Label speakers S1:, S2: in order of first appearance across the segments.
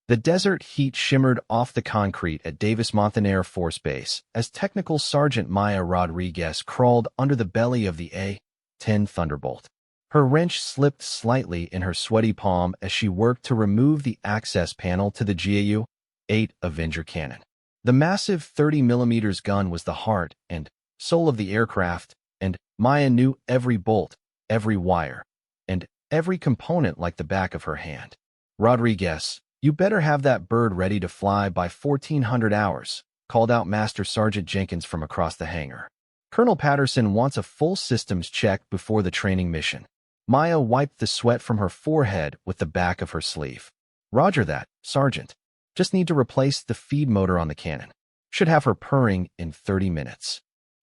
S1: The desert heat shimmered off the concrete at Davis-Monthan Air Force Base as Technical Sergeant Maya Rodriguez crawled under the belly of the A-10 Thunderbolt. Her wrench slipped slightly in her sweaty palm as she worked to remove the access panel to the GAU-8 Avenger cannon. The massive 30mm gun was the heart and soul of the aircraft, and Maya knew every bolt, every wire, and every component like the back of her hand. "Rodriguez, you better have that bird ready to fly by 1400 hours, called out Master Sergeant Jenkins from across the hangar. "Colonel Patterson wants a full systems check before the training mission." Maya wiped the sweat from her forehead with the back of her sleeve. "Roger that, Sergeant. Just need to replace the feed motor on the cannon. Should have her purring in 30 minutes.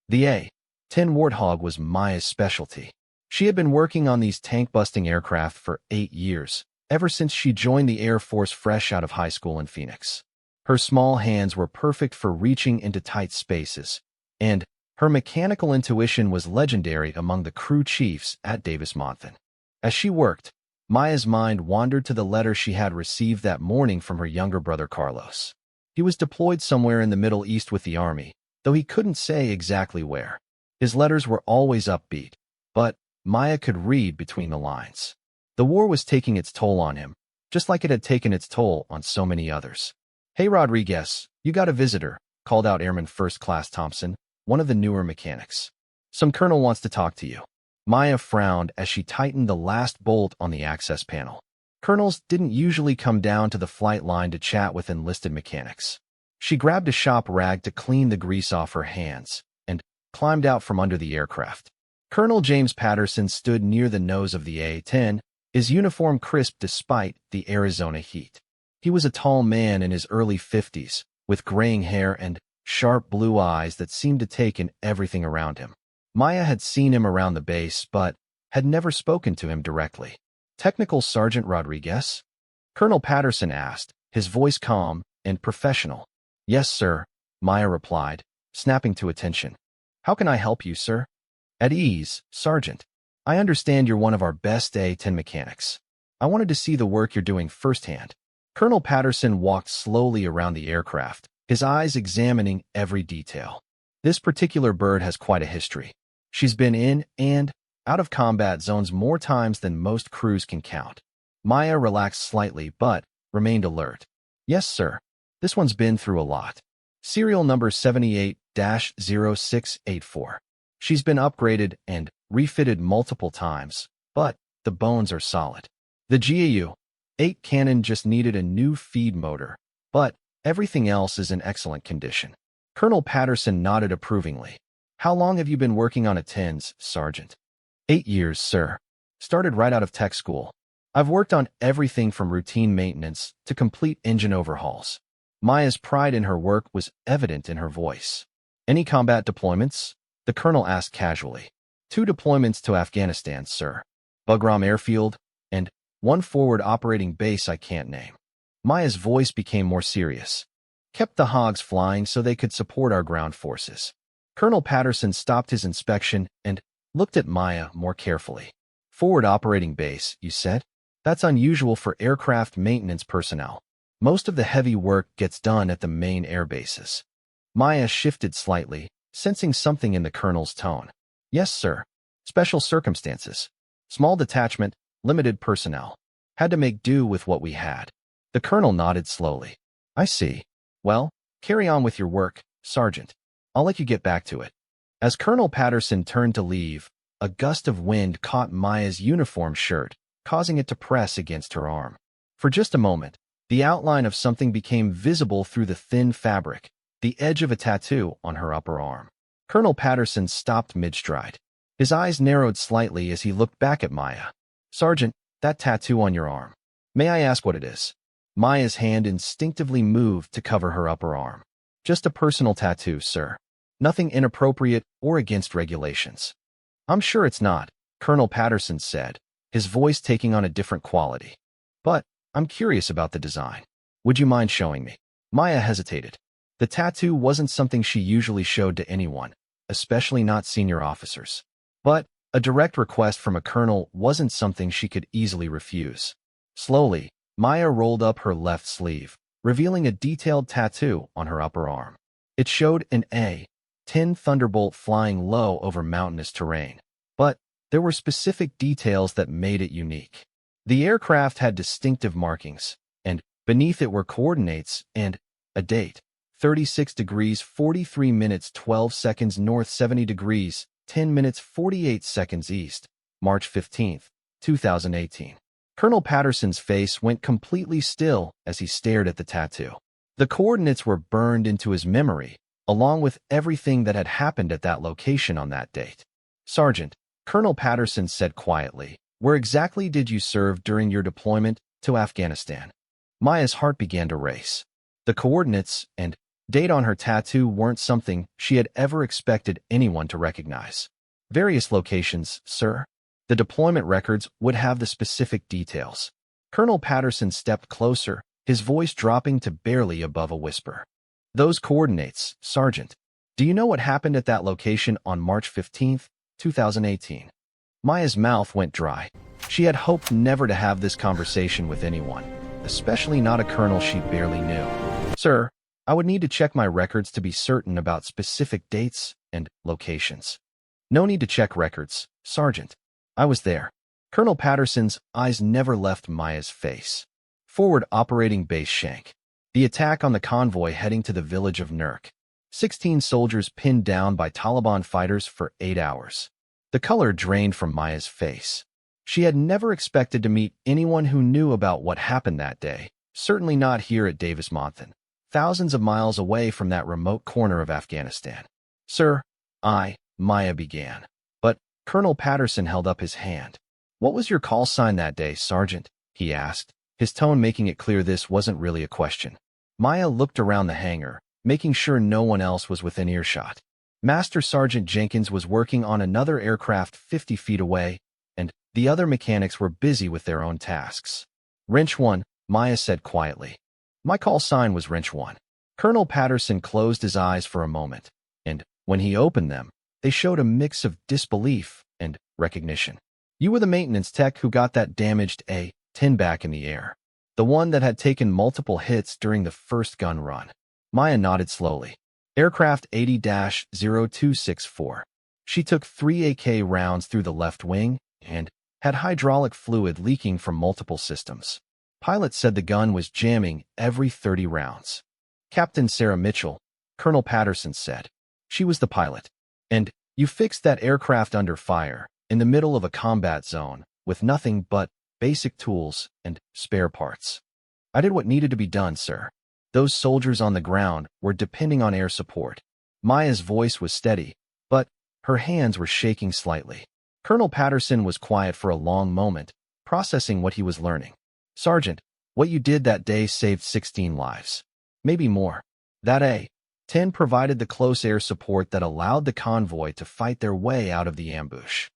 S1: The A-10 Warthog was Maya's specialty. She had been working on these tank-busting aircraft for 8 years, ever since she joined the Air Force fresh out of high school in Phoenix. Her small hands were perfect for reaching into tight spaces, and her mechanical intuition was legendary among the crew chiefs at Davis-Monthan. As she worked, Maya's mind wandered to the letter she had received that morning from her younger brother Carlos. He was deployed somewhere in the Middle East with the Army, though he couldn't say exactly where. His letters were always upbeat, but Maya could read between the lines. The war was taking its toll on him, just like it had taken its toll on so many others. "Hey Rodriguez, you got a visitor," called out Airman First Class Thompson, one of the newer mechanics. "Some colonel wants to talk to you." Maya frowned as she tightened the last bolt on the access panel. Colonels didn't usually come down to the flight line to chat with enlisted mechanics. She grabbed a shop rag to clean the grease off her hands and climbed out from under the aircraft. Colonel James Patterson stood near the nose of the A-10, his uniform crisp despite the Arizona heat. He was a tall man in his early 50s, with graying hair and sharp blue eyes that seemed to take in everything around him. Maya had seen him around the base, but had never spoken to him directly. "Technical Sergeant Rodriguez?" Colonel Patterson asked, his voice calm and professional. "Yes, sir," Maya replied, snapping to attention. "How can I help you, sir?" "At ease, Sergeant. I understand you're one of our best A-10 mechanics. I wanted to see the work you're doing firsthand." Colonel Patterson walked slowly around the aircraft, his eyes examining every detail. "This particular bird has quite a history. She's been in and out of combat zones more times than most crews can count." Maya relaxed slightly but remained alert. "Yes, sir. This one's been through a lot. Serial number 78-0684. She's been upgraded and refitted multiple times, but the bones are solid. The GAU-8 cannon just needed a new feed motor, but everything else is in excellent condition." Colonel Patterson nodded approvingly. "How long have you been working on A-10's, Sergeant?" 8 years, sir. Started right out of tech school. I've worked on everything from routine maintenance to complete engine overhauls." Maya's pride in her work was evident in her voice. "Any combat deployments?" the colonel asked casually. "2 deployments to Afghanistan, sir. Bugram Airfield, and 1 forward operating base I can't name." Maya's voice became more serious. "Kept the hogs flying so they could support our ground forces." Colonel Patterson stopped his inspection and looked at Maya more carefully. "Forward operating base, you said? That's unusual for aircraft maintenance personnel. Most of the heavy work gets done at the main air bases." Maya shifted slightly, sensing something in the colonel's tone. "Yes, sir. Special circumstances. Small detachment, limited personnel. Had to make do with what we had." The colonel nodded slowly. "I see. Well, carry on with your work, Sergeant. I'll let you get back to it." As Colonel Patterson turned to leave, a gust of wind caught Maya's uniform shirt, causing it to press against her arm. For just a moment, the outline of something became visible through the thin fabric, the edge of a tattoo on her upper arm. Colonel Patterson stopped mid-stride. His eyes narrowed slightly as he looked back at Maya. "Sergeant, that tattoo on your arm. May I ask what it is?" Maya's hand instinctively moved to cover her upper arm. "Just a personal tattoo, sir. Nothing inappropriate or against regulations." "I'm sure it's not," Colonel Patterson said, his voice taking on a different quality. "But I'm curious about the design. Would you mind showing me?" Maya hesitated. The tattoo wasn't something she usually showed to anyone, especially not senior officers. But a direct request from a colonel wasn't something she could easily refuse. Slowly, Maya rolled up her left sleeve, revealing a detailed tattoo on her upper arm. It showed an A-10 Thunderbolt flying low over mountainous terrain. But there were specific details that made it unique. The aircraft had distinctive markings, and beneath it were coordinates and a date: 36 degrees 43 minutes 12 seconds north, 70 degrees 10 minutes 48 seconds east, March 15, 2018. Colonel Patterson's face went completely still as he stared at the tattoo. The coordinates were burned into his memory, along with everything that had happened at that location on that date. "Sergeant," Colonel Patterson said quietly, "where exactly did you serve during your deployment to Afghanistan?" Maya's heart began to race. The coordinates and date on her tattoo weren't something she had ever expected anyone to recognize. "Various locations, sir." The deployment records would have the specific details. Colonel Patterson stepped closer, his voice dropping to barely above a whisper. "Those coordinates, Sergeant. Do you know what happened at that location on March 15, 2018? Maya's mouth went dry. She had hoped never to have this conversation with anyone, especially not a colonel she barely knew. "Sir, I would need to check my records to be certain about specific dates and locations." "No need to check records, Sergeant. I was there." Colonel Patterson's eyes never left Maya's face. Forward Operating Base Shank. The attack on the convoy heading to the village of Nurk. 16 soldiers pinned down by Taliban fighters for 8 hours. The color drained from Maya's face. She had never expected to meet anyone who knew about what happened that day, certainly not here at Davis-Monthan, thousands of miles away from that remote corner of Afghanistan. "Sir, Maya began. But Colonel Patterson held up his hand. "What was your call sign that day, Sergeant?" he asked, his tone making it clear this wasn't really a question. Maya looked around the hangar, making sure no one else was within earshot. Master Sergeant Jenkins was working on another aircraft 50 feet away, and the other mechanics were busy with their own tasks. "Wrench 1, Maya said quietly. "My call sign was Wrench 1. Colonel Patterson closed his eyes for a moment, and when he opened them, they showed a mix of disbelief and recognition. "You were the maintenance tech who got that damaged A-10 back in the air, the one that had taken multiple hits during the first gun run." Maya nodded slowly. "Aircraft 80-0264. She took 3 AK rounds through the left wing and had hydraulic fluid leaking from multiple systems. Pilot said the gun was jamming every 30 rounds. "Captain Sarah Mitchell," Colonel Patterson said. "She was the pilot. And you fixed that aircraft under fire, in the middle of a combat zone, with nothing but basic tools and spare parts." "I did what needed to be done, sir. Those soldiers on the ground were depending on air support." Maya's voice was steady, but her hands were shaking slightly. Colonel Patterson was quiet for a long moment, processing what he was learning. "Sergeant, what you did that day saved 16 lives. Maybe more. That A-10 provided the close air support that allowed the convoy to fight their way out of the ambush."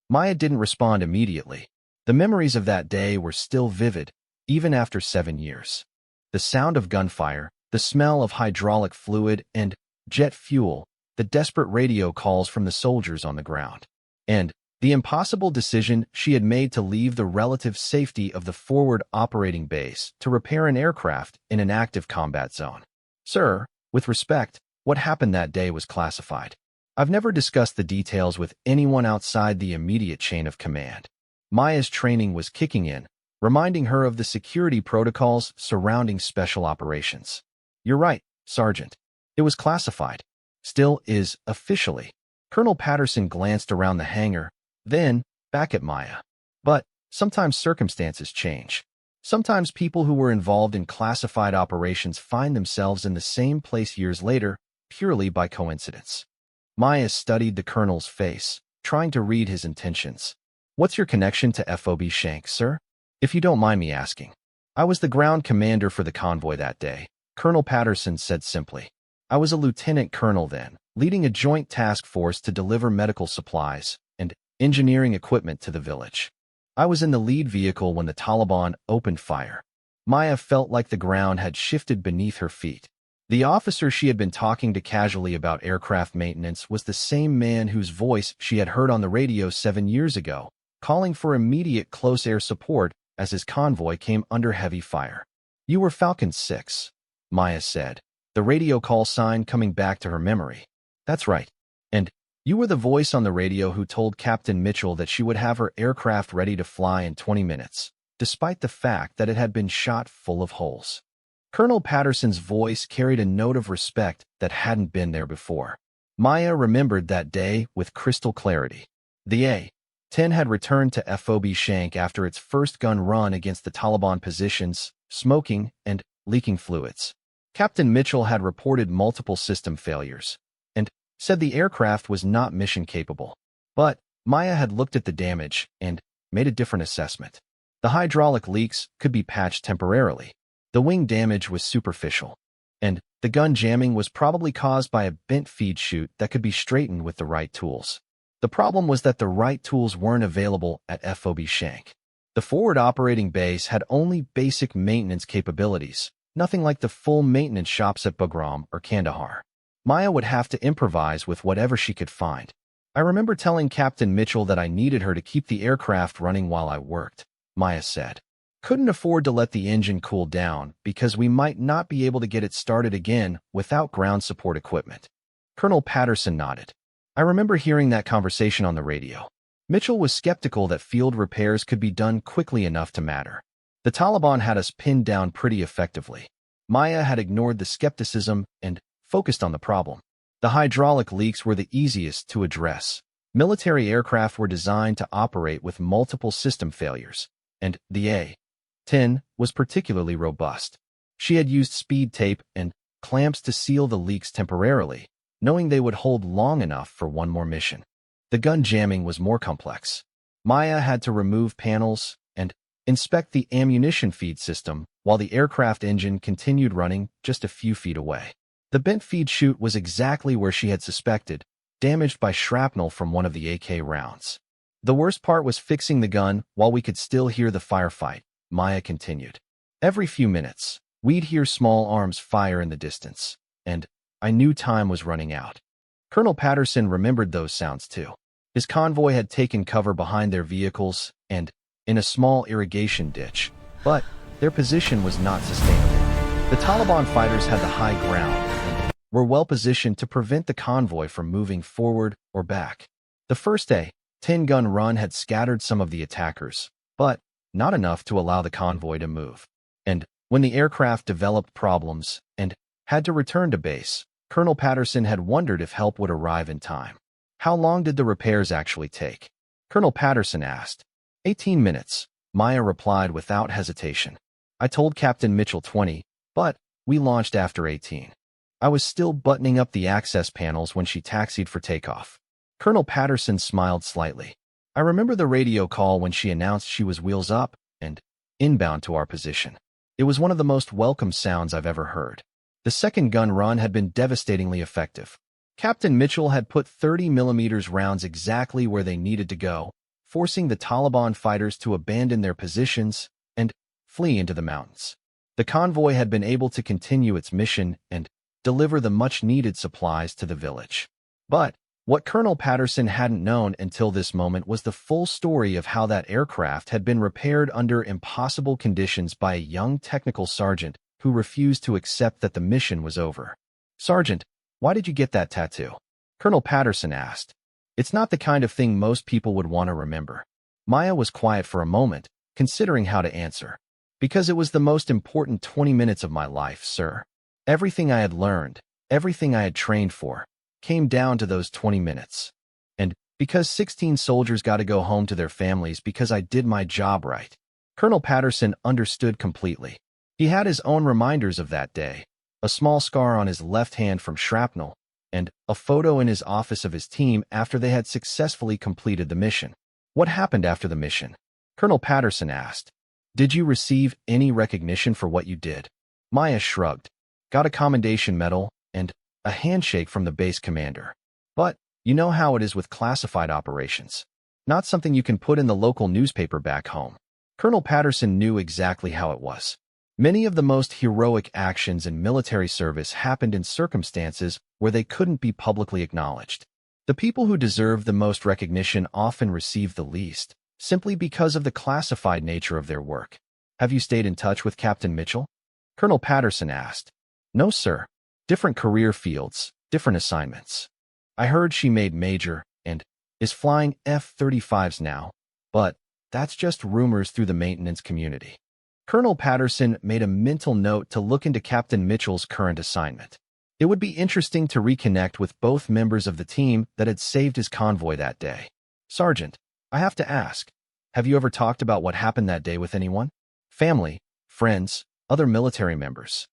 S1: Maya didn't respond immediately. The memories of that day were still vivid, even after 7 years. The sound of gunfire, the smell of hydraulic fluid and jet fuel, the desperate radio calls from the soldiers on the ground, and the impossible decision she had made to leave the relative safety of the forward operating base to repair an aircraft in an active combat zone. "Sir, with respect, what happened that day was classified. I've never discussed the details with anyone outside the immediate chain of command." Maya's training was kicking in, reminding her of the security protocols surrounding special operations. "You're right, Sergeant. It was classified. Still is, officially." Colonel Patterson glanced around the hangar, then back at Maya. "But sometimes circumstances change. Sometimes people who were involved in classified operations find themselves in the same place years later, purely by coincidence." Maya studied the colonel's face, trying to read his intentions. "What's your connection to FOB Shank, sir? If you don't mind me asking." "I was the ground commander for the convoy that day," Colonel Patterson said simply. "I was a lieutenant colonel then, leading a joint task force to deliver medical supplies and engineering equipment to the village. I was in the lead vehicle when the Taliban opened fire." Maya felt like the ground had shifted beneath her feet. The officer she had been talking to casually about aircraft maintenance was the same man whose voice she had heard on the radio 7 years ago, calling for immediate close air support as his convoy came under heavy fire. "You were Falcon 6, Maya said, the radio call sign coming back to her memory. "That's right. And you were the voice on the radio who told Captain Mitchell that she would have her aircraft ready to fly in 20 minutes, despite the fact that it had been shot full of holes." Colonel Patterson's voice carried a note of respect that hadn't been there before. Maya remembered that day with crystal clarity. The A-10 had returned to FOB Shank after its first gun run against the Taliban positions, smoking and leaking fluids. Captain Mitchell had reported multiple system failures and said the aircraft was not mission-capable. But Maya had looked at the damage and made a different assessment. The hydraulic leaks could be patched temporarily. The wing damage was superficial, and the gun jamming was probably caused by a bent feed chute that could be straightened with the right tools. The problem was that the right tools weren't available at FOB Shank. The forward operating base had only basic maintenance capabilities, nothing like the full maintenance shops at Bagram or Kandahar. Maya would have to improvise with whatever she could find. "I remember telling Captain Mitchell that I needed her to keep the aircraft running while I worked," Maya said. "Couldn't afford to let the engine cool down because we might not be able to get it started again without ground support equipment." Colonel Patterson nodded. "I remember hearing that conversation on the radio." Mitchell was skeptical that field repairs could be done quickly enough to matter. The Taliban had us pinned down pretty effectively. Maya had ignored the skepticism and focused on the problem. The hydraulic leaks were the easiest to address. Military aircraft were designed to operate with multiple system failures, and the A-10 was particularly robust. She had used speed tape and clamps to seal the leaks temporarily, knowing they would hold long enough for one more mission. The gun jamming was more complex. Maya had to remove panels and inspect the ammunition feed system while the aircraft engine continued running just a few feet away. The bent feed chute was exactly where she had suspected, damaged by shrapnel from one of the AK rounds. "The worst part was fixing the gun while we could still hear the firefight," Maya continued. "Every few minutes, we'd hear small arms fire in the distance, and I knew time was running out." Colonel Patterson remembered those sounds too. His convoy had taken cover behind their vehicles and in a small irrigation ditch, but their position was not sustainable. The Taliban fighters had the high ground and were well positioned to prevent the convoy from moving forward or back. The first A-10 gun run had scattered some of the attackers, but not enough to allow the convoy to move. And when the aircraft developed problems and had to return to base, Colonel Patterson had wondered if help would arrive in time. "How long did the repairs actually take?" Colonel Patterson asked. 18 minutes, Maya replied without hesitation. "I told Captain Mitchell 20, but we launched after 18. I was still buttoning up the access panels when she taxied for takeoff." Colonel Patterson smiled slightly. "I remember the radio call when she announced she was wheels up and inbound to our position. It was one of the most welcome sounds I've ever heard." The second gun run had been devastatingly effective. Captain Mitchell had put 30mm rounds exactly where they needed to go, forcing the Taliban fighters to abandon their positions and flee into the mountains. The convoy had been able to continue its mission and deliver the much-needed supplies to the village. But what Colonel Patterson hadn't known until this moment was the full story of how that aircraft had been repaired under impossible conditions by a young technical sergeant who refused to accept that the mission was over. "Sergeant, why did you get that tattoo?" Colonel Patterson asked. "It's not the kind of thing most people would want to remember." Maya was quiet for a moment, considering how to answer. "Because it was the most important 20 minutes of my life, sir. Everything I had learned, everything I had trained for, came down to those 20 minutes. And because 16 soldiers got to go home to their families because I did my job right." Colonel Patterson understood completely. He had his own reminders of that day, a small scar on his left hand from shrapnel, and a photo in his office of his team after they had successfully completed the mission. "What happened after the mission?" Colonel Patterson asked. "Did you receive any recognition for what you did?" Maya shrugged. "Got a commendation medal and a handshake from the base commander. But you know how it is with classified operations. Not something you can put in the local newspaper back home." Colonel Patterson knew exactly how it was. Many of the most heroic actions in military service happened in circumstances where they couldn't be publicly acknowledged. The people who deserved the most recognition often received the least, simply because of the classified nature of their work. Have you stayed in touch with Captain Mitchell? Colonel Patterson asked. No, sir. Different career fields, different assignments. I heard she made Major and is flying F-35s now, but that's just rumors through the maintenance community. Colonel Patterson made a mental note to look into Captain Mitchell's current assignment. It would be interesting to reconnect with both members of the team that had saved his convoy that day. Sergeant, I have to ask, have you ever talked about what happened that day with anyone? Family, friends, other military members?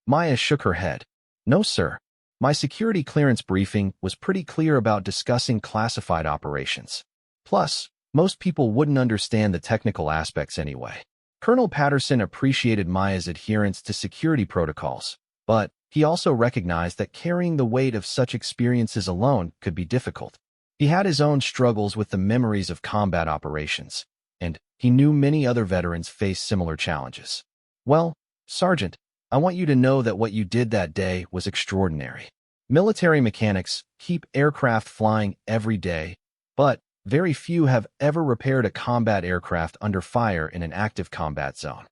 S1: Maya shook her head. No, sir. My security clearance briefing was pretty clear about discussing classified operations. Plus, most people wouldn't understand the technical aspects anyway. Colonel Patterson appreciated Maya's adherence to security protocols, but he also recognized that carrying the weight of such experiences alone could be difficult. He had his own struggles with the memories of combat operations, and he knew many other veterans faced similar challenges. Well, Sergeant, I want you to know that what you did that day was extraordinary. Military mechanics keep aircraft flying every day, but very few have ever repaired a combat aircraft under fire in an active combat zone.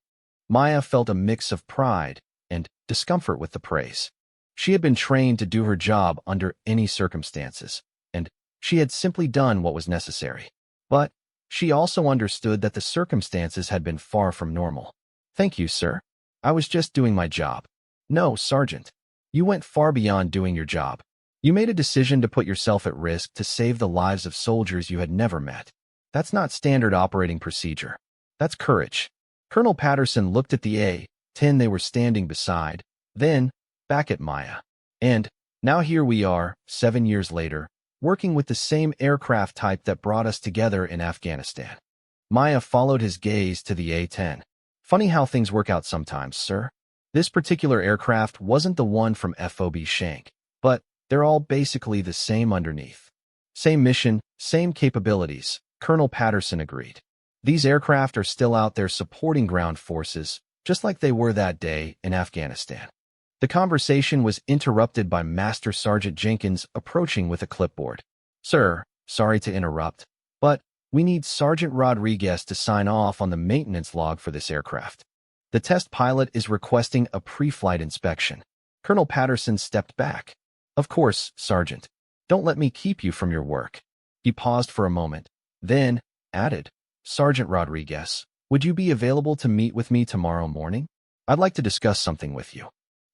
S1: Maya felt a mix of pride and discomfort with the praise. She had been trained to do her job under any circumstances, and she had simply done what was necessary. But she also understood that the circumstances had been far from normal. Thank you, sir. I was just doing my job. No, Sergeant. You went far beyond doing your job. You made a decision to put yourself at risk to save the lives of soldiers you had never met. That's not standard operating procedure. That's courage. Colonel Patterson looked at the A-10 they were standing beside, then back at Maya. And now here we are, 7 years later, working with the same aircraft type that brought us together in Afghanistan. Maya followed his gaze to the A-10. Funny how things work out sometimes, sir. This particular aircraft wasn't the one from FOB Shank, but they're all basically the same underneath. Same mission, same capabilities, Colonel Patterson agreed. These aircraft are still out there supporting ground forces, just like they were that day in Afghanistan. The conversation was interrupted by Master Sergeant Jenkins approaching with a clipboard. Sir, sorry to interrupt, but we need Sergeant Rodriguez to sign off on the maintenance log for this aircraft. The test pilot is requesting a pre-flight inspection. Colonel Patterson stepped back. Of course, Sergeant. Don't let me keep you from your work. He paused for a moment, then added, Sergeant Rodriguez, would you be available to meet with me tomorrow morning? I'd like to discuss something with you.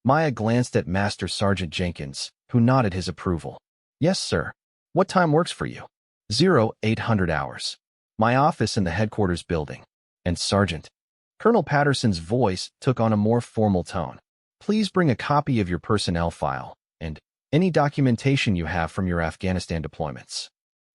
S1: Maya glanced at Master Sergeant Jenkins, who nodded his approval. Yes, sir. What time works for you? 0800 hours. My office in the headquarters building. And Sergeant. Colonel Patterson's voice took on a more formal tone. Please bring a copy of your personnel file and any documentation you have from your Afghanistan deployments.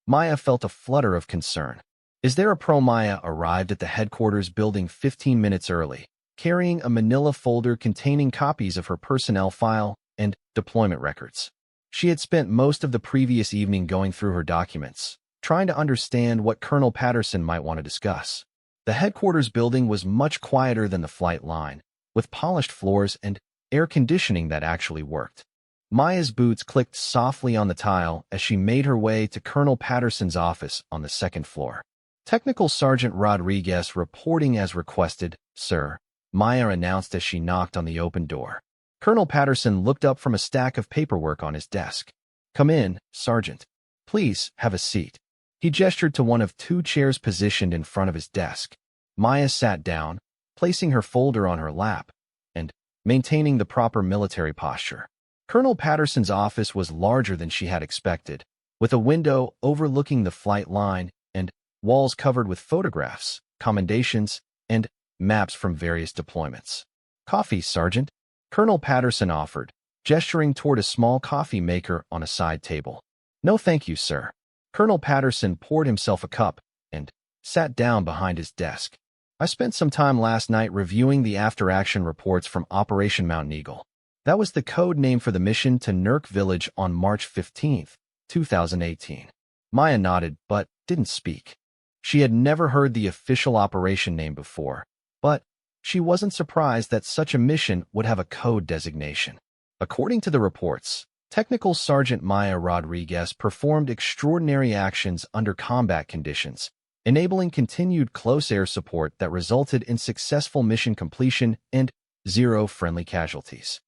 S1: Maya felt a flutter of concern. Is there a pro? Maya arrived at the headquarters building 15 minutes early, carrying a manila folder containing copies of her personnel file and deployment records. She had spent most of the previous evening going through her documents, trying to understand what Colonel Patterson might want to discuss. The headquarters building was much quieter than the flight line, with polished floors and air conditioning that actually worked. Maya's boots clicked softly on the tile as she made her way to Colonel Patterson's office on the second floor. Technical Sergeant Rodriguez reporting as requested, sir, Maya announced as she knocked on the open door. Colonel Patterson looked up from a stack of paperwork on his desk. Come in, Sergeant. Please, have a seat. He gestured to one of 2 chairs positioned in front of his desk. Maya sat down, placing her folder on her lap, and maintaining the proper military posture. Colonel Patterson's office was larger than she had expected, with a window overlooking the flight line and walls covered with photographs, commendations, and maps from various deployments. Coffee, Sergeant? Colonel Patterson offered, gesturing toward a small coffee maker on a side table. No thank you, sir. Colonel Patterson poured himself a cup and sat down behind his desk. I spent some time last night reviewing the after-action reports from Operation Mountain Eagle. That was the code name for the mission to Nurk Village on March 15, 2018. Maya nodded, but didn't speak. She had never heard the official operation name before, but she wasn't surprised that such a mission would have a code designation. According to the reports, Technical Sergeant Maya Rodriguez performed extraordinary actions under combat conditions, enabling continued close air support that resulted in successful mission completion and 0 friendly casualties.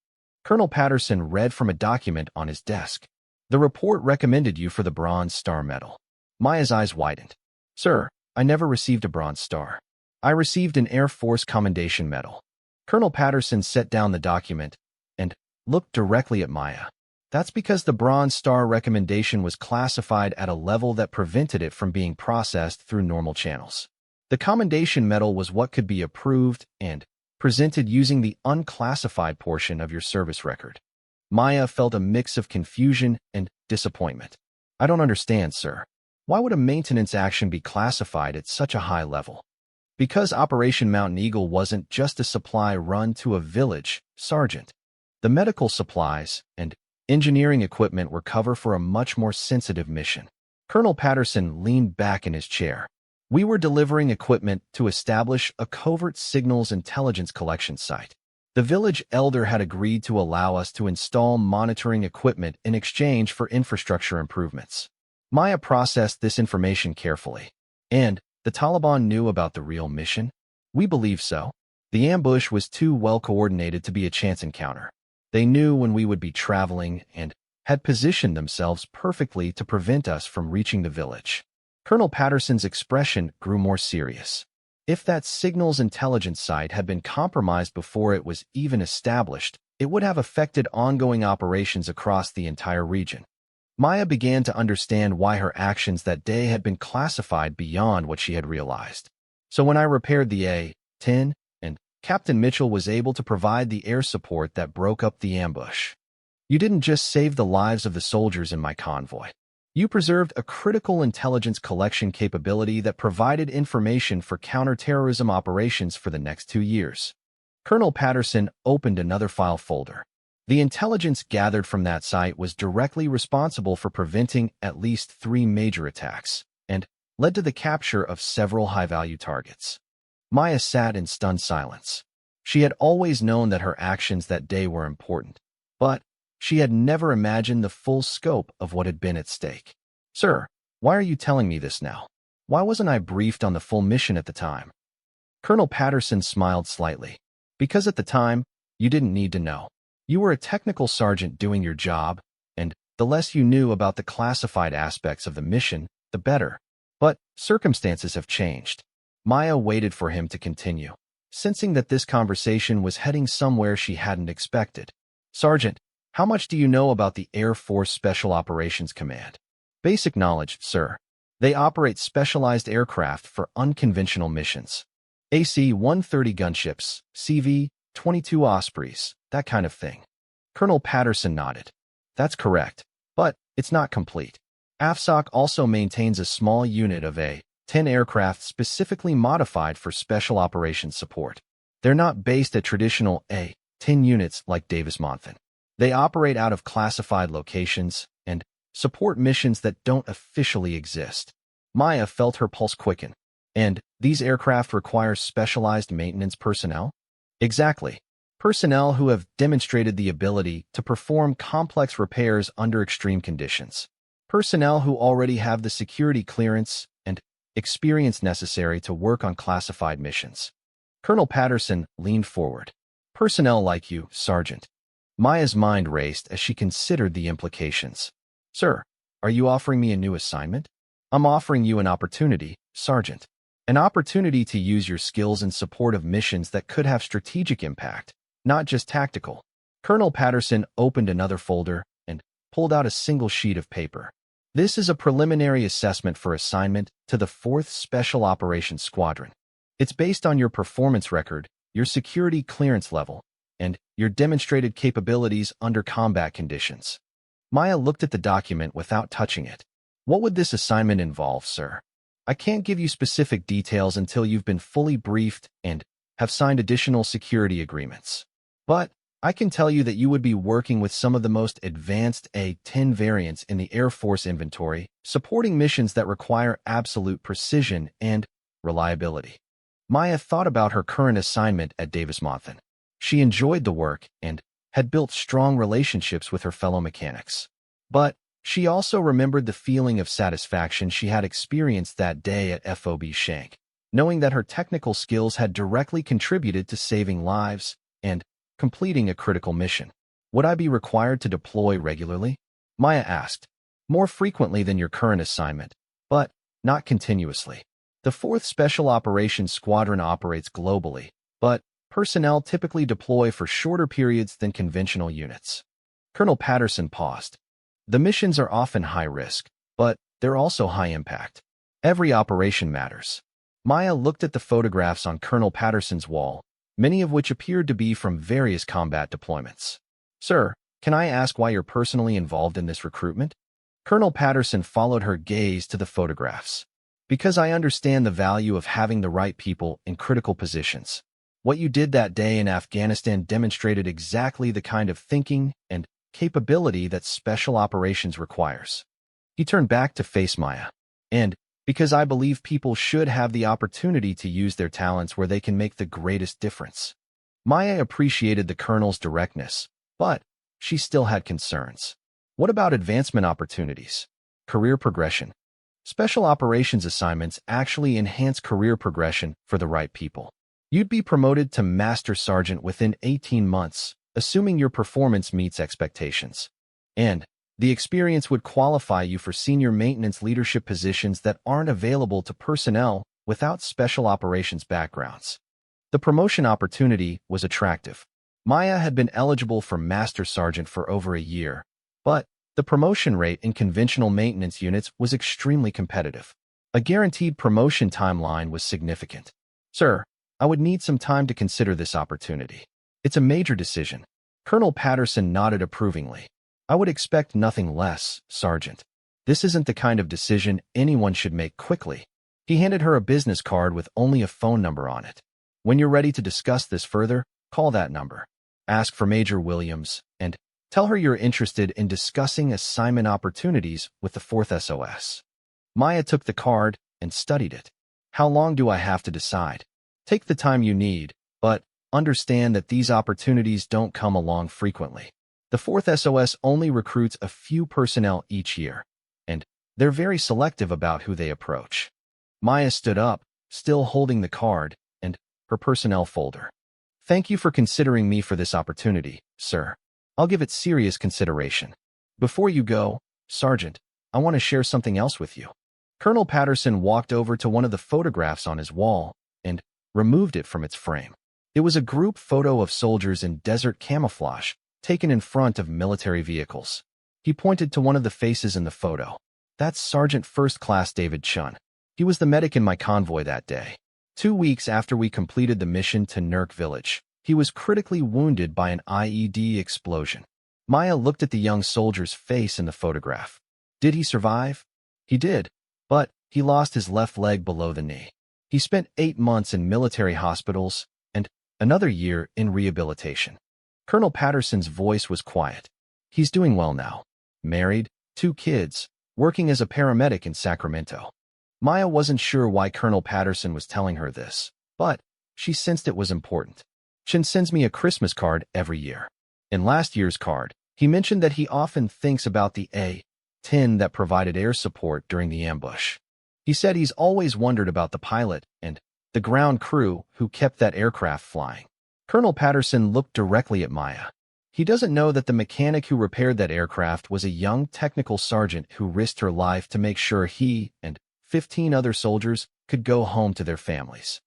S1: Colonel Patterson read from a document on his desk. The report recommended you for the Bronze Star Medal. Maya's eyes widened. Sir, I never received a Bronze Star. I received an Air Force Commendation Medal. Colonel Patterson set down the document and looked directly at Maya. That's because the Bronze Star recommendation was classified at a level that prevented it from being processed through normal channels. The Commendation Medal was what could be approved and presented using the unclassified portion of your service record. Maya felt a mix of confusion and disappointment. I don't understand, sir. Why would a maintenance action be classified at such a high level? Because Operation Mountain Eagle wasn't just a supply run to a village, Sergeant. The medical supplies and engineering equipment were covered for a much more sensitive mission. Colonel Patterson leaned back in his chair. We were delivering equipment to establish a covert signals intelligence collection site. The village elder had agreed to allow us to install monitoring equipment in exchange for infrastructure improvements. Maya processed this information carefully. And the Taliban knew about the real mission? We believe so. The ambush was too well coordinated to be a chance encounter. They knew when we would be traveling and had positioned themselves perfectly to prevent us from reaching the village. Colonel Patterson's expression grew more serious. If that signals intelligence site had been compromised before it was even established, it would have affected ongoing operations across the entire region. Maya began to understand why her actions that day had been classified beyond what she had realized. So when I repaired the A-10, and Captain Mitchell was able to provide the air support that broke up the ambush, you didn't just save the lives of the soldiers in my convoy. You preserved a critical intelligence collection capability that provided information for counterterrorism operations for the next 2 years. Colonel Patterson opened another file folder. The intelligence gathered from that site was directly responsible for preventing at least 3 major attacks and led to the capture of several high-value targets. Maya sat in stunned silence. She had always known that her actions that day were important, but she had never imagined the full scope of what had been at stake. Sir, why are you telling me this now? Why wasn't I briefed on the full mission at the time? Colonel Patterson smiled slightly. Because at the time, you didn't need to know. You were a technical sergeant doing your job, and the less you knew about the classified aspects of the mission, the better. But circumstances have changed. Maya waited for him to continue, sensing that this conversation was heading somewhere she hadn't expected. Sergeant, how much do you know about the Air Force Special Operations Command? Basic knowledge, sir. They operate specialized aircraft for unconventional missions. AC-130 gunships, CV-22 Ospreys, that kind of thing. Colonel Patterson nodded. That's correct, but it's not complete. AFSOC also maintains a small unit of A-10 aircraft specifically modified for special operations support. They're not based at traditional A-10 units like Davis-Monthan. They operate out of classified locations and support missions that don't officially exist. Maya felt her pulse quicken. And these aircraft require specialized maintenance personnel? Exactly. Personnel who have demonstrated the ability to perform complex repairs under extreme conditions. Personnel who already have the security clearance and experience necessary to work on classified missions. Colonel Patterson leaned forward. Personnel like you, Sergeant. Maya's mind raced as she considered the implications. Sir, are you offering me a new assignment? I'm offering you an opportunity, Sergeant. An opportunity to use your skills in support of missions that could have strategic impact, not just tactical. Colonel Patterson opened another folder and pulled out a single sheet of paper. This is a preliminary assessment for assignment to the 4th Special Operations Squadron. It's based on your performance record, your security clearance level, and your demonstrated capabilities under combat conditions. Maya looked at the document without touching it. What would this assignment involve, sir? I can't give you specific details until you've been fully briefed and have signed additional security agreements. But I can tell you that you would be working with some of the most advanced A-10 variants in the Air Force inventory, supporting missions that require absolute precision and reliability. Maya thought about her current assignment at Davis-Monthan. She enjoyed the work and had built strong relationships with her fellow mechanics. But She also remembered the feeling of satisfaction she had experienced that day at FOB Shank, knowing that her technical skills had directly contributed to saving lives and completing a critical mission. Would I be required to deploy regularly? Maya asked. More frequently than your current assignment, but not continuously. The 4th Special Operations Squadron operates globally, but personnel typically deploy for shorter periods than conventional units. Colonel Patterson paused. The missions are often high risk, but they're also high impact. Every operation matters. Maya looked at the photographs on Colonel Patterson's wall, many of which appeared to be from various combat deployments. Sir, can I ask why you're personally involved in this recruitment? Colonel Patterson followed her gaze to the photographs. Because I understand the value of having the right people in critical positions. What you did that day in Afghanistan demonstrated exactly the kind of thinking and capability that special operations requires. He turned back to face Maya. And because I believe people should have the opportunity to use their talents where they can make the greatest difference. Maya appreciated the colonel's directness, but she still had concerns. What about advancement opportunities? Career progression. Special operations assignments actually enhance career progression for the right people. You'd be promoted to Master Sergeant within 18 months, assuming your performance meets expectations. And the experience would qualify you for senior maintenance leadership positions that aren't available to personnel without special operations backgrounds. The promotion opportunity was attractive. Maya had been eligible for Master Sergeant for over a year, but the promotion rate in conventional maintenance units was extremely competitive. A guaranteed promotion timeline was significant. Sir, I would need some time to consider this opportunity. It's a major decision. Colonel Patterson nodded approvingly. I would expect nothing less, Sergeant. This isn't the kind of decision anyone should make quickly. He handed her a business card with only a phone number on it. When you're ready to discuss this further, call that number. Ask for Major Williams, and tell her you're interested in discussing assignment opportunities with the 4th SOS. Maya took the card and studied it. How long do I have to decide? Take the time you need, but understand that these opportunities don't come along frequently. The 4th SOS only recruits a few personnel each year, and they're very selective about who they approach. Maya stood up, still holding the card and her personnel folder. Thank you for considering me for this opportunity, sir. I'll give it serious consideration. Before you go, Sergeant, I want to share something else with you. Colonel Patterson walked over to one of the photographs on his wall and removed it from its frame. It was a group photo of soldiers in desert camouflage, taken in front of military vehicles. He pointed to one of the faces in the photo. That's Sergeant First Class David Chun. He was the medic in my convoy that day. 2 weeks after we completed the mission to Nurk village, he was critically wounded by an IED explosion. Maya looked at the young soldier's face in the photograph. Did he survive? He did, but he lost his left leg below the knee. He spent 8 months in military hospitals and another year in rehabilitation. Colonel Patterson's voice was quiet. He's doing well now. Married, 2 kids, working as a paramedic in Sacramento. Maya wasn't sure why Colonel Patterson was telling her this, but she sensed it was important. Chin sends me a Christmas card every year. In last year's card, he mentioned that he often thinks about the A-10 that provided air support during the ambush. He said he's always wondered about the pilot and the ground crew who kept that aircraft flying. Colonel Patterson looked directly at Maya. He doesn't know that the mechanic who repaired that aircraft was a young technical sergeant who risked her life to make sure he and 15 other soldiers could go home to their families.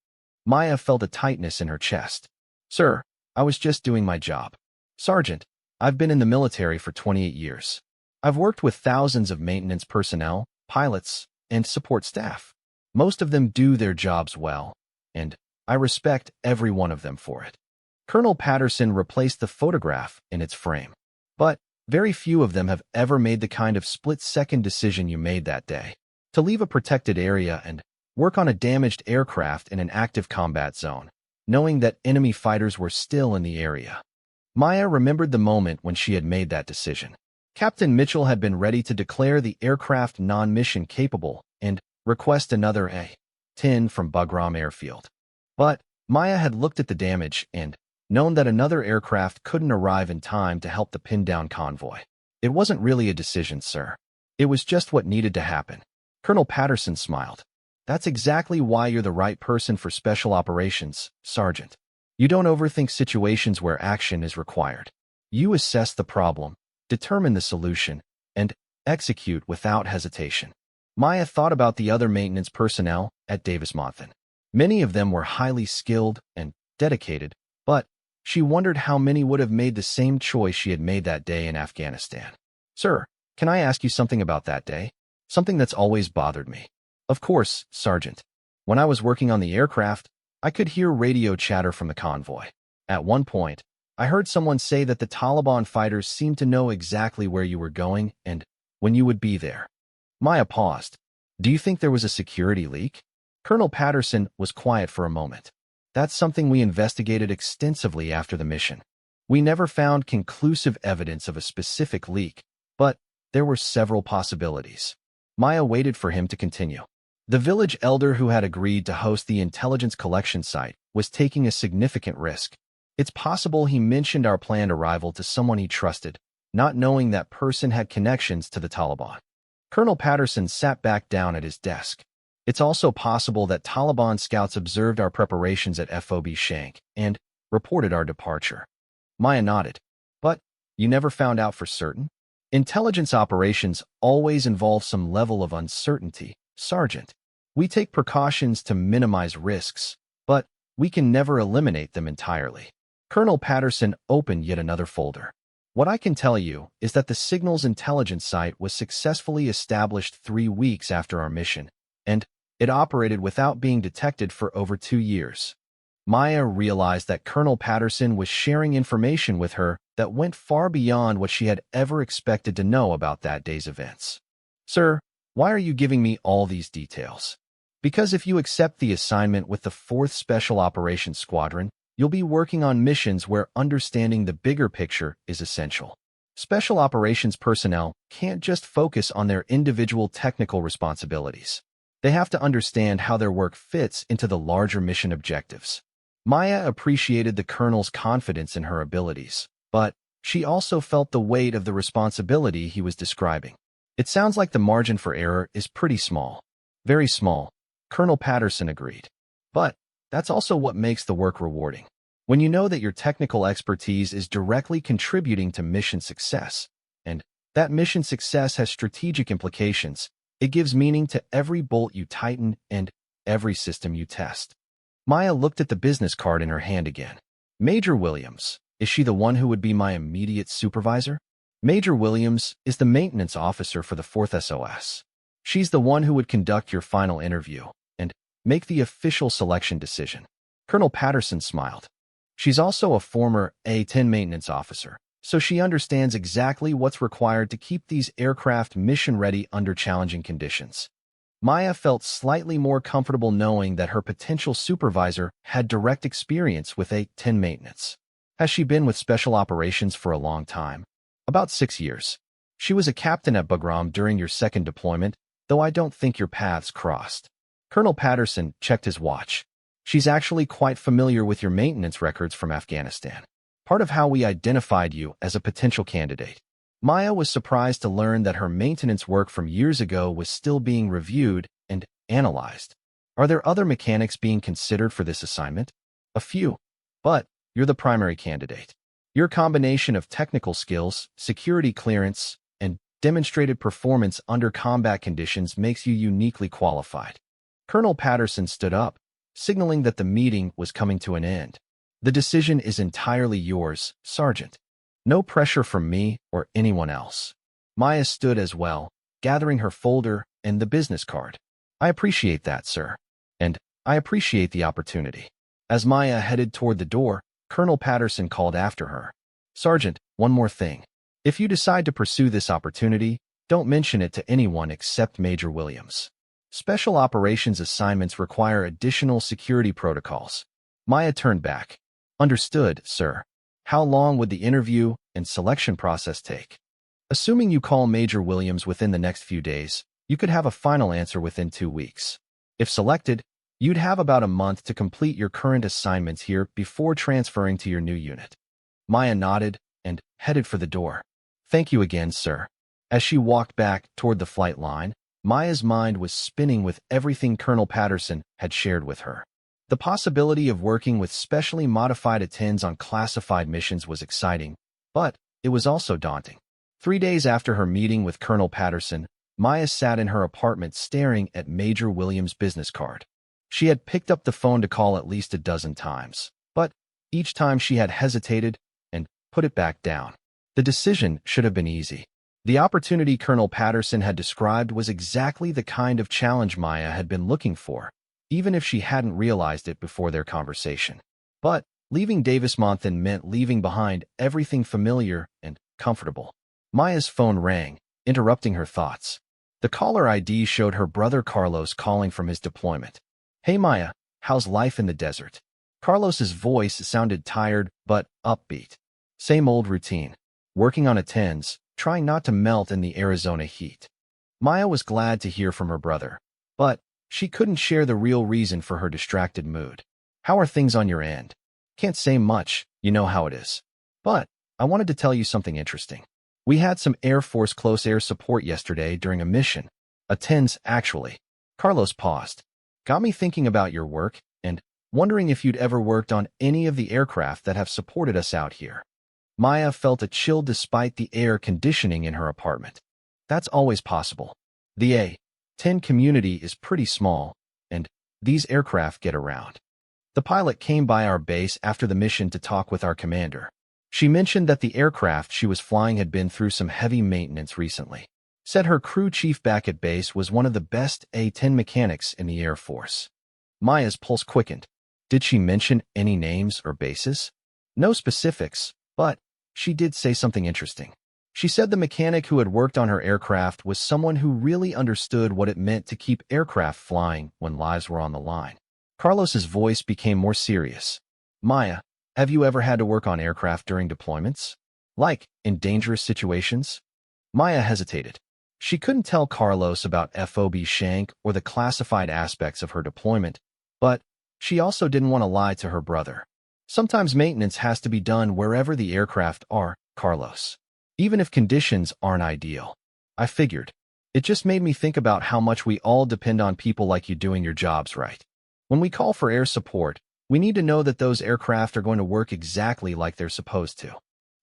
S1: Maya felt a tightness in her chest. Sir, I was just doing my job. Sergeant, I've been in the military for 28 years. I've worked with thousands of maintenance personnel, pilots, and support staff. Most of them do their jobs well, and I respect every one of them for it. Colonel Patterson replaced the photograph in its frame. But very few of them have ever made the kind of split-second decision you made that day. To leave a protected area and work on a damaged aircraft in an active combat zone, knowing that enemy fighters were still in the area. Maya remembered the moment when she had made that decision. Captain Mitchell had been ready to declare the aircraft non-mission capable and request another A-10 from Bagram Airfield. But Maya had looked at the damage and known that another aircraft couldn't arrive in time to help the pinned-down convoy. It wasn't really a decision, sir. It was just what needed to happen. Colonel Patterson smiled. That's exactly why you're the right person for special operations, Sergeant. You don't overthink situations where action is required. You assess the problem, determine the solution, and execute without hesitation. Maya thought about the other maintenance personnel at Davis-Monthan. Many of them were highly skilled and dedicated, but she wondered how many would have made the same choice she had made that day in Afghanistan. Sir, can I ask you something about that day? Something that's always bothered me. Of course, Sergeant. When I was working on the aircraft, I could hear radio chatter from the convoy. At one point, I heard someone say that the Taliban fighters seemed to know exactly where you were going and when you would be there. Maya paused. Do you think there was a security leak? Colonel Patterson was quiet for a moment. That's something we investigated extensively after the mission. We never found conclusive evidence of a specific leak, but there were several possibilities. Maya waited for him to continue. The village elder who had agreed to host the intelligence collection site was taking a significant risk. It's possible he mentioned our planned arrival to someone he trusted, not knowing that person had connections to the Taliban. Colonel Patterson sat back down at his desk. It's also possible that Taliban scouts observed our preparations at FOB Shank and reported our departure. Maya nodded. But you never found out for certain? Intelligence operations always involve some level of uncertainty, Sergeant. We take precautions to minimize risks, but we can never eliminate them entirely. Colonel Patterson opened yet another folder. What I can tell you is that the Signals Intelligence Site was successfully established 3 weeks after our mission, and it operated without being detected for over 2 years. Maya realized that Colonel Patterson was sharing information with her that went far beyond what she had ever expected to know about that day's events. Sir, why are you giving me all these details? Because if you accept the assignment with the 4th Special Operations Squadron, you'll be working on missions where understanding the bigger picture is essential. Special operations personnel can't just focus on their individual technical responsibilities. They have to understand how their work fits into the larger mission objectives. Maya appreciated the colonel's confidence in her abilities, but she also felt the weight of the responsibility he was describing. It sounds like the margin for error is pretty small. Very small, Colonel Patterson agreed. But that's also what makes the work rewarding. When you know that your technical expertise is directly contributing to mission success, and that mission success has strategic implications, it gives meaning to every bolt you tighten and every system you test. Maya looked at the business card in her hand again. Major Williams, is she the one who would be my immediate supervisor? Major Williams is the maintenance officer for the 4th SOS. She's the one who would conduct your final interview and make the official selection decision. Colonel Patterson smiled. She's also a former A-10 maintenance officer, so she understands exactly what's required to keep these aircraft mission-ready under challenging conditions. Maya felt slightly more comfortable knowing that her potential supervisor had direct experience with A-10 maintenance. Has she been with Special Operations for a long time? About 6 years. She was a captain at Bagram during your 2nd deployment, though I don't think your paths crossed. Colonel Patterson checked his watch. She's actually quite familiar with your maintenance records from Afghanistan. Part of how we identified you as a potential candidate. Maya was surprised to learn that her maintenance work from years ago was still being reviewed and analyzed. Are there other mechanics being considered for this assignment? A few, but you're the primary candidate. Your combination of technical skills, security clearance, and demonstrated performance under combat conditions makes you uniquely qualified. Colonel Patterson stood up, signaling that the meeting was coming to an end. The decision is entirely yours, Sergeant. No pressure from me or anyone else. Maya stood as well, gathering her folder and the business card. I appreciate that, sir. And I appreciate the opportunity. As Maya headed toward the door, Colonel Patterson called after her. Sergeant, one more thing. If you decide to pursue this opportunity, don't mention it to anyone except Major Williams. Special operations assignments require additional security protocols. Maya turned back. Understood, sir. How long would the interview and selection process take? Assuming you call Major Williams within the next few days, you could have a final answer within 2 weeks. If selected, you'd have about a month to complete your current assignments here before transferring to your new unit. Maya nodded and headed for the door. Thank you again, sir. As she walked back toward the flight line, Maya's mind was spinning with everything Colonel Patterson had shared with her. The possibility of working with specially modified A-10’s on classified missions was exciting, but it was also daunting. 3 days after her meeting with Colonel Patterson, Maya sat in her apartment staring at Major Williams' business card. She had picked up the phone to call at least a dozen times, but each time she had hesitated and put it back down. The decision should have been easy. The opportunity Colonel Patterson had described was exactly the kind of challenge Maya had been looking for, even if she hadn't realized it before their conversation. But leaving Davis-Monthan meant leaving behind everything familiar and comfortable. Maya's phone rang, interrupting her thoughts. The caller ID showed her brother Carlos calling from his deployment. "Hey Maya, how's life in the desert?" Carlos's voice sounded tired but upbeat. "Same old routine. Working on A-10’s, trying not to melt in the Arizona heat." Maya was glad to hear from her brother, but she couldn't share the real reason for her distracted mood. "How are things on your end?" "Can't say much, you know how it is. But I wanted to tell you something interesting. We had some Air Force close air support yesterday during a mission. A-10’s, actually." Carlos paused. "Got me thinking about your work and wondering if you'd ever worked on any of the aircraft that have supported us out here." Maya felt a chill despite the air conditioning in her apartment. "That's always possible. The A-10 community is pretty small, and these aircraft get around. The pilot came by our base after the mission to talk with our commander. She mentioned that the aircraft she was flying had been through some heavy maintenance recently. Said her crew chief back at base was one of the best A-10 mechanics in the Air Force." Maya's pulse quickened. Did she mention any names or bases? "No specifics, but she did say something interesting. She said the mechanic who had worked on her aircraft was someone who really understood what it meant to keep aircraft flying when lives were on the line." Carlos's voice became more serious. "Maya, have you ever had to work on aircraft during deployments? Like, in dangerous situations?" Maya hesitated. She couldn't tell Carlos about FOB Shank or the classified aspects of her deployment, but she also didn't want to lie to her brother. "Sometimes maintenance has to be done wherever the aircraft are, Carlos. Even if conditions aren't ideal." I figured. It just made me think about how much we all depend on people like you doing your jobs right. When we call for air support, we need to know that those aircraft are going to work exactly like they're supposed to.